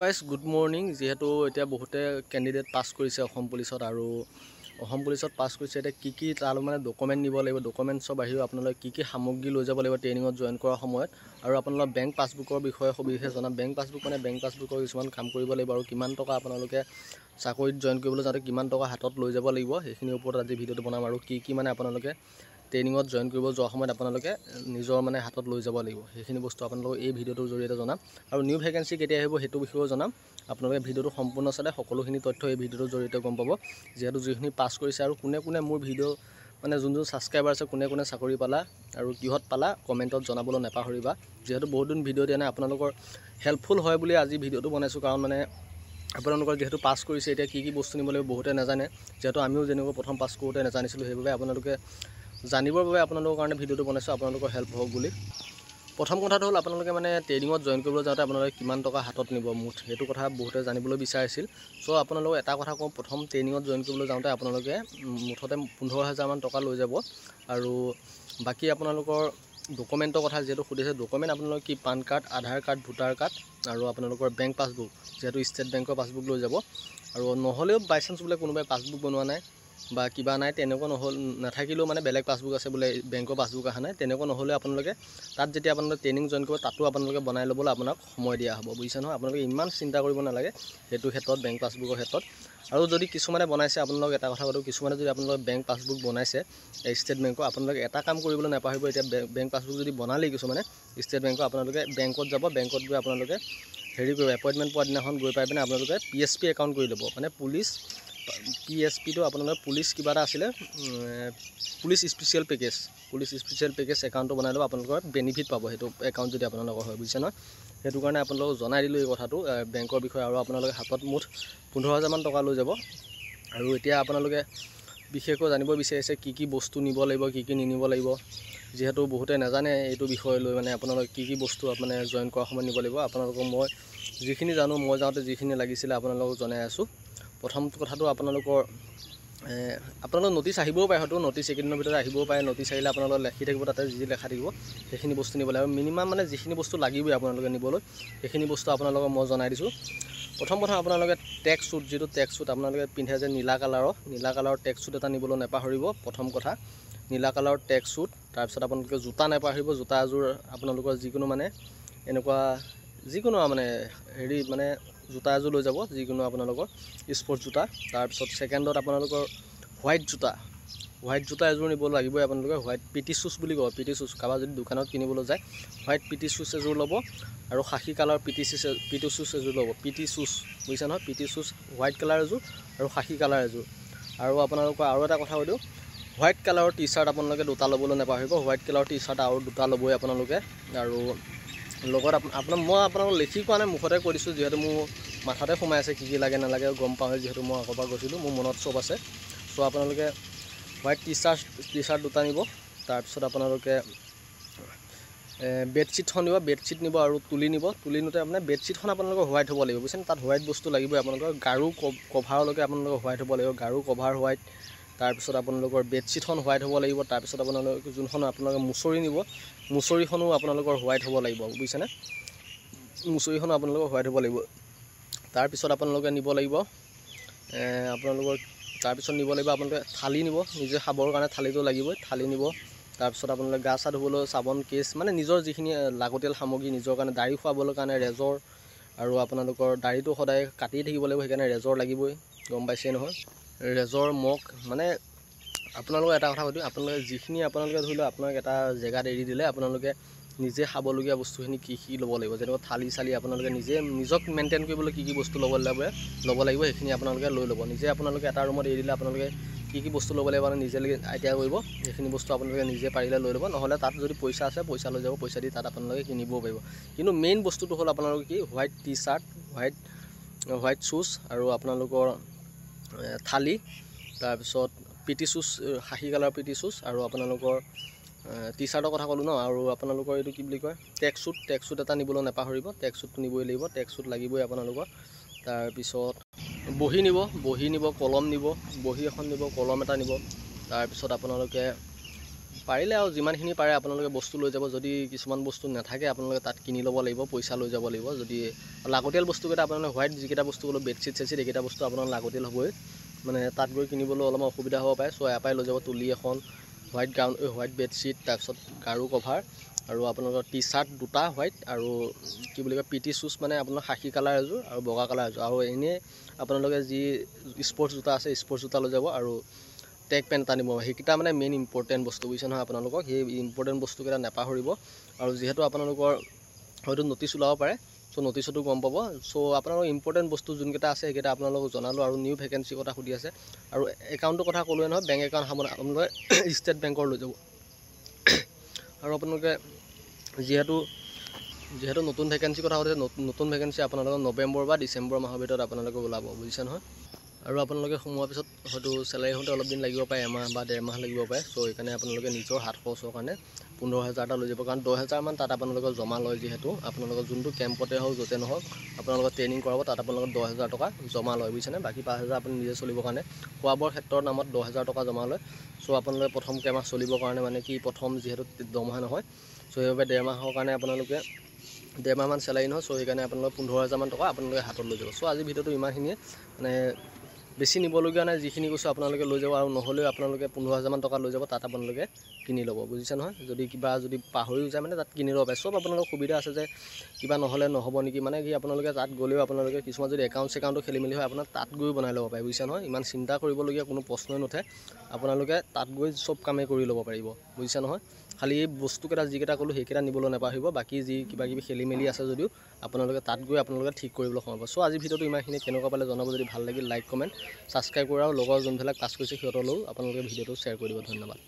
Guys good morning. যিহেতু এতিয়া বহুতে কেণ্ডিডেট পাছ কৰিছে অসম পুলিচত আৰু অসম পুলিচত পাছ কৰিছে, এতিয়া কি তাৰ মানে ডকুমেণ্ট নিব লাগিব, ডকুমেণ্টছৰ বাহিৰেও আপোনালোকে কি সামগ্ৰী লৈ যাব লাগিব ট্ৰেইনিঙত জইন কৰাৰ সময়ত, আৰু আপোনালোকৰ বেংক পাছবুকৰ বিষয়ে সবিশেষ জনাম। বেংক পাছবুক মানে বেংক পাছবুকৰ কিছুমান কাম কৰিব লাগিব আৰু কিমান টকা আপোনালোকে চাকৰিত জইন কৰিবলৈ যাওঁতে কিমান টকা হাতত লৈ যাব লাগিব, সেইখিনিৰ ওপৰত আজি ভিডিঅ'টো বনাম। আৰু কি মানে আপোনালোকে ট্ৰেইনিঙত জইন কৰিব যোৱাৰ সময়ত আপোনালোকে নিজৰ মানে হাতত লৈ যাব লাগিব, সেইখিনি বস্তু আপোনালোকক এই ভিডিঅ'টোৰ জৰিয়তে জনাম। আৰু নিউ ভেকেঞ্চি কেতিয়া আহিব সেইটো বিষয়েও জনাম। আপোনালোকে ভিডিঅ'টো সম্পূৰ্ণ চালে সকলোখিনি তথ্য এই ভিডিঅ'টোৰ জৰিয়তে গম পাব। যিহেতু যিখিনি পাছ কৰিছে আৰু কোনে মোৰ ভিডিঅ' মানে যোন ছাবস্ক্ৰাইবাৰ আছে, কোনে চাকৰি পালা আৰু কিহত পালা কমেণ্টত জনাবলৈ নাপাহৰিবা। যিহেতু বহুত দিন ভিডিঅ' দিয়া নাই, আপোনালোকৰ হেল্পফুল হয় বুলি আজি ভিডিঅ'টো বনাইছোঁ। কাৰণ মানে আপোনালোকৰ যিহেতু পাছ কৰিছে, এতিয়া কি বস্তু নিব লাগিব বহুতে নাজানে। যিহেতু আমিও যেনেকৈ প্ৰথম পাছ কৰোঁতে নাজানিছিলোঁ, সেইবাবে আপোনালোকে জানিবৰ বাবে আপোনালোকৰ কাৰণে ভিডিঅ'টো বনাইছোঁ, আপোনালোকৰ হেল্প হওক বুলি। প্ৰথম কথাটো হ'ল আপোনালোকে মানে ট্ৰেইনিঙত জইন কৰিবলৈ যাওঁতে আপোনালোকে কিমান টকা হাতত নিব মুঠ, সেইটো কথা বহুতে জানিবলৈ বিচাৰিছিল। চ' আপোনালোকক এটা কথা কওঁ, প্ৰথম ট্ৰেইনিঙত জইন কৰিবলৈ যাওঁতে আপোনালোকে মুঠতে 15,000 মান টকা লৈ যাব। আৰু বাকী আপোনালোকৰ ডকুমেণ্টৰ কথা যিহেতু সুধিছে, ডকুমেণ্ট আপোনালোকৰ কি পান কাৰ্ড, আধাৰ কাৰ্ড, ভোটাৰ কাৰ্ড আৰু আপোনালোকৰ বেংক পাছবুক, যিহেতু ষ্টেট বেংকৰ পাছবুক লৈ যাব। আৰু নহ'লেও বাইচান্স বোলে কোনোবাই পাছবুক বনোৱা নাই বা কিবা নাই, তেনেকুৱা নাথাকিলেও মানে বেলেগ পাছবুক আছে বোলে, বেংকৰ পাছবুক অহা নাই, তেনেকুৱা নহ'লে আপোনালোকে তাত যেতিয়া আপোনালোকে ট্ৰেইনিং জইন কৰিব তাতো আপোনালোকে বনাই ল'বলৈ আপোনাক সময় দিয়া হ'ব, বুজিছে নহয়। আপোনালোকে ইমান চিন্তা কৰিব নালাগে সেইটো ক্ষেত্ৰত, বেংক পাছবুকৰ ক্ষেত্ৰত। আৰু যদি কিছুমানে বনাইছে, আপোনালোক এটা কথা কৈছোঁ, কিছুমানে যদি আপোনালোকে বেংক পাছবুক বনাইছে ষ্টেট বেংকৰ, আপোনালোকে এটা কাম কৰিবলৈ নাপাহৰিব। এতিয়া বেংক পাছবুক যদি বনালেই কিছুমানে ষ্টেট বেংকৰ, আপোনালোকে বেংকত যাব, বেংকত গৈ আপোনালোকে হেৰি কৰিব, এপইণ্টমেণ্ট পোৱাৰ দিনাখন গৈ পাই পিনে আপোনালোকে PSP একাউণ্ট কৰি ল'ব। মানে পুলিচ PSPটো আপোনালোকে পুলিচ কিবা এটা আছিলে, পুলিচ স্পেচিয়েল পেকেজ একাউণ্টটো বনাই ল'ব, আপোনালোকৰ বেনিফিট পাব সেইটো একাউণ্ট যদি আপোনালোকৰ হয়, বুজিছে নহয়। সেইটো কাৰণে আপোনালোকক জনাই দিলোঁ এই কথাটো বেংকৰ বিষয়ে। আৰু আপোনালোকে হাতত মুঠ 15,000 মান টকা লৈ যাব। আৰু এতিয়া আপোনালোকে বিশেষকৈ জানিব বিচাৰিছে কি বস্তু নিব লাগিব, কি নিনিব লাগিব। যিহেতু বহুতে নাজানে এইটো বিষয় লৈ, মানে আপোনালোকে কি বস্তু মানে জইন কৰাৰ সময়ত নিব লাগিব। আপোনালোকক মই যিখিনি জানো, মই যাওঁতে যিখিনি লাগিছিলে আপোনালোকক জনাই আছোঁ। প্ৰথম কথাটো আপোনালোকৰ ন'টিচ আহিবও পাৰে, হয়তো ন'টিচ এইকেইদিনৰ ভিতৰত আহিবও পাৰে। ন'টিচ আহিলে আপোনালোকৰ লেখি থাকিব, তাতে যি লেখা থাকিব সেইখিনি বস্তু নিব লাগিব। মিনিমাম মানে যিখিনি বস্তু লাগিবই আপোনালোকে নিবলৈ, সেইখিনি বস্তু আপোনালোকক মই জনাই দিছোঁ। প্ৰথম কথা আপোনালোকে ট্ৰেক শ্বুট, যিটো ট্ৰেক শ্বুট আপোনালোকে পিন্ধে যে নীলা কালাৰৰ ট্ৰেক শ্বুট এটা নিবলৈ নাপাহৰিব। প্ৰথম কথা নীলা কালাৰৰ ট্ৰেক শ্বুট। তাৰপিছত আপোনালোকে জোতা নাপাহৰিব, জোতা এযোৰ আপোনালোকৰ যিকোনো মানে এনেকুৱা যিকোনো মানে হেৰি মানে জোতা এযোৰ লৈ যাব, যিকোনো আপোনালোকৰ স্পৰ্টছ জোতা। তাৰপিছত ছেকেণ্ডত আপোনালোকৰ হোৱাইট জোতা এযোৰ নিব লাগিবই আপোনালোকে। হোৱাইট PT শ্বুজ বুলি কয়, PT শ্বুজ কাৰোবাৰ যদি দোকানত কিনিবলৈ যায়, হোৱাইট PT শ্বুজ এযোৰ ল'ব। আৰু খাকী কালাৰ PT শ্বুজ এযোৰ ল'ব, PT শ্বুজ, বুজিছে নহয়। PT শ্বুজ হোৱাইট কালাৰ এযোৰ আৰু খাকী কালাৰ এযোৰ। আৰু আপোনালোকৰ আৰু এটা কথা কৈ দিওঁ, হোৱাইট কালাৰৰ টি-চাৰ্ট আপোনালোকে দুটা ল'বলৈ নাপাহৰিব। হোৱাইট কালাৰৰ টি-চাৰ্ট আৰু দুটা ল'বই আপোনালোকে। আৰু লগত মই আপোনালোকক লিখি কোৱা নাই, মুখতে কৈ দিছোঁ, যিহেতু মোৰ মাথাতে সোমাই আছে কি লাগে নালাগে গম পাওঁ, যিহেতু মই আগৰ পৰা গৈছিলোঁ, মোৰ মনত চব আছে। চ' আপোনালোকে হোৱাইট টি-চাৰ্ট দুটা নিব। তাৰপিছত আপোনালোকে বেডশ্বীটখন নিব, বেডশ্বীট নিব আৰু তুলি নিব। তুলি নিওঁতে আপোনাৰ বেডশ্বীটখন আপোনালোকৰ হোৱাইট হ'ব লাগিব, বুজিছেনে। তাত হোৱাইট বস্তু লাগিবই আপোনালোকৰ। গাৰু কভাৰলৈকে আপোনালোকৰ হোৱাইট হ'ব লাগিব, গাৰু কভাৰ হোৱাইট। তাৰপিছত আপোনালোকৰ বেডশ্বীটখন হোৱাইট হ'ব লাগিব। তাৰপিছত আপোনালোকে যোনখন আপোনালোকে মুচৰি নিব, মুচৰিখনো আপোনালোকৰ হোৱাইট হ'ব লাগিব, বুজিছেনে। মুচৰিখনো আপোনালোকৰ হোৱাইট হ'ব লাগিব। তাৰপিছত আপোনালোকে নিব লাগিব আপোনালোকে থালি নিব, নিজে খাবৰ কাৰণে থালিটো লাগিবই, থালি নিব। তাৰপিছত আপোনালোকে গা চা ধুবলৈ চাবোন, কেছ, মানে নিজৰ যিখিনি লাগতিয়াল সামগ্ৰী, নিজৰ কাৰণে দাড়ি খুৱাবলৈ কাৰণে ৰেজৰ, আৰু আপোনালোকৰ দাড়িটো সদায় কাটিয়ে থাকিব লাগিব, সেইকাৰণে ৰেজৰ লাগিবই, গম পাইছে নহয়। ৰেজৰ, মগ, মানে আপোনালোকে এটা কথা কৈছোঁ, আপোনালোকে যিখিনি আপোনালোকে ধৰি লওক আপোনাক এটা জেগাত এৰি দিলে, আপোনালোকে নিজে খাবলগীয়া বস্তুখিনি কি ল'ব লাগিব, যেনেকৈ থালি আপোনালোকে নিজক মেইনটেইন কৰিবলৈ কি বস্তু ল'ব লাগিব সেইখিনি আপোনালোকে লৈ ল'ব। নিজে আপোনালোকে এটা ৰুমত এৰি দিলে আপোনালোকে কি বস্তু ল'ব লাগিব মানে নিজে আইডিয়া কৰিব, সেইখিনি বস্তু আপোনালোকে নিজে পাৰিলে লৈ ল'ব। নহ'লে তাত যদি পইচা আছে, পইচা লৈ যাব, পইচা দি তাত আপোনালোকে কিনিবও পাৰিব। কিন্তু মেইন বস্তুটো হ'ল আপোনালোকে কি, হোৱাইট টি-চাৰ্ট, হোৱাইট শ্বুজ আৰু আপোনালোকৰ থালি। তাৰপিছত PT শ্বুজ, খাকী কালাৰ PT শ্বুজ, আৰু আপোনালোকৰ টি-চাৰ্টৰ কথা ক'লোঁ ন। আৰু আপোনালোকৰ এইটো কি বুলি কয়, ট্ৰেক শ্বুট এটা নিবলৈ নাপাহৰিব। ট্ৰেক শ্বুটটো নিবই লাগিব, ট্ৰেক শ্বুট লাগিবই আপোনালোকৰ। তাৰপিছত বহি নিব, কলম নিব, বহি এখন নিব, কলম এটা নিব। তাৰপিছত আপোনালোকে পাৰিলে আৰু যিমানখিনি পাৰে আপোনালোকে বস্তু লৈ যাব। যদি কিছুমান বস্তু নাথাকে আপোনালোকে তাত কিনি ল'ব লাগিব, পইচা লৈ যাব লাগিব। যদি লাগতিয়াল বস্তুকেইটা আপোনালোকে হোৱাইট যিকেইটা বস্তু ক'লোঁ বেডশ্বীট চেডশ্বীট এইকেইটা বস্তু আপোনাৰ লাগতিয়াল হ'বই, মানে তাত গৈ কিনিবলৈ অলপমান অসুবিধা হ'ব পাৰে। চ' ইয়াৰ পৰাই লৈ যাব তুলি এখন, হোৱাইট গাউন, হোৱাইট বেডশ্বীট, তাৰপিছত গাৰু কভাৰ আৰু আপোনালোকৰ টি চাৰ্ট দুটা হোৱাইট আৰু কি বুলি কয় PT শ্বুজ মানে আপোনাৰ খাকী কালাৰ এযোৰ আৰু বগা কালাৰ এযোৰ, আৰু এনেই আপোনালোকে যি স্পৰ্টছ জোতা আছে স্পৰ্টছ জোতা লৈ যাব আৰু ট্ৰেক পেণ্ট এটা নিব। সেইকেইটা মানে মেইন ইম্পৰ্টেণ্ট বস্তু বুজিছে নহয় আপোনালোকক। সেই ইম্পৰ্টেণ্ট বস্তুকেইটা নাপাহৰিব। আৰু যিহেতু আপোনালোকৰ হয়তো ন'টিচ ওলাব পাৰে, চ' ন'টিচতো গম পাব। চ' আপোনালোকৰ ইম্পৰ্টেণ্ট বস্তু যোনকেইটা আছে সেইকেইটা আপোনালোকক জনালোঁ। আৰু নিউ ভেকেঞ্চিৰ কথা সুধি আছে আৰু একাউণ্টৰ কথা ক'লোৱে নহয়, বেংক একাউণ্ট আপোনালোকে ষ্টেট বেংকৰ লৈ যাব। আৰু আপোনালোকে যিহেতু নতুন ভেকেঞ্চিৰ কথা কৈছে, নতুন ভেকেঞ্চি আপোনালোকৰ নৱেম্বৰ বা ডিচেম্বৰ মাহৰ ভিতৰত আপোনালোকে ওলাব বুজিছে নহয়। আৰু আপোনালোকে সোমোৱাৰ পিছত হয়তো চেলাৰী হওঁতে অলপ দিন লাগিব পাৰে, এমাহ বা 1.5 মাহ লাগিব পাৰে। চ' সেইকাৰণে আপোনালোকে নিজৰ হাত খৰচৰ কাৰণে 15,000 এটা লৈ যাব, কাৰণ 10,000 মান তাত আপোনালোকৰ জমা লয়। যিহেতু আপোনালোকৰ যোনটো কেম্পতে হওক য'তে নহওক আপোনালোকৰ ট্ৰেইনিং কৰাব, তাত আপোনালোকৰ 10,000 টকা জমা লয় বুজিছেনে। বাকী 5,000 আপুনি নিজে চলিবৰ কাৰণে, খোৱা বোৱাৰ ক্ষেত্ৰৰ নামত 10,000 টকা জমা লয়। চ' আপোনালোকে প্ৰথম কেইমাহ চলিবৰ কাৰণে মানে কি প্ৰথম যিহেতু দৰমহা নহয়, চ' সেইবাবে 1.5 মাহৰ কাৰণে আপোনালোকে 1.5 মাহমান চেলাৰী নহয়। চ' সেইকাৰণে আপোনালোকে 15,000 মান টকা আপোনালোকে হাতত লৈ যাব। চ' আজিৰ ভিডিঅ'টো ইমানখিনিয়ে, মানে বেছি নিবলগীয়া নাই। যিখিনি কৈছোঁ আপোনালোকে লৈ যাব, আৰু নহ'লেও আপোনালোকে 15,000 মান টকা লৈ যাব, তাত আপোনালোকে কিনি ল'ব বুজিছে নহয়। যদি পাহৰিও যায় মানে তাত কিনি ল'ব পাৰে। চব আপোনালোকৰ সুবিধা আছে যে কিবা নহ'লে নহ'ব নেকি, মানে কি আপোনালোকে তাত গ'লেও আপোনালোকে কিছুমান যদি একাউণ্টো খেলি মেলি হয় আপোনাৰ তাত গৈ বনাই ল'ব পাৰে বুজিছে নহয়। ইমান চিন্তা কৰিবলগীয়া কোনো প্ৰশ্নই নুঠে, আপোনালোকে তাত গৈ চব কামেই কৰি ল'ব পাৰিব বুজিছে নহয়। খালি এই বস্তুকেইটা যিকেইটা ক'লোঁ সেইকেইটা নিবলৈ নাপাহৰিব। বাকী যি কিবাকিবি খেলি মেলি আছে যদিও আপোনালোকে তাত গৈ আপোনালোকে ঠিক কৰিবলৈ সময় পাব। চ' আজিৰ ভিডিঅ'টো ইমানখিনি, কেনেকুৱা পালে জনাব। যদি ভাল লাগিল লাইক কমেণ্ট ছাবস্ক্ৰাইব কৰা, আৰু লগৰ যোনবিলাক ক্লাছ কৰিছে সিহঁতলৈও আপোনালোকে ভিডিঅ'টো শ্বেয়াৰ কৰি দিব। ধন্যবাদ।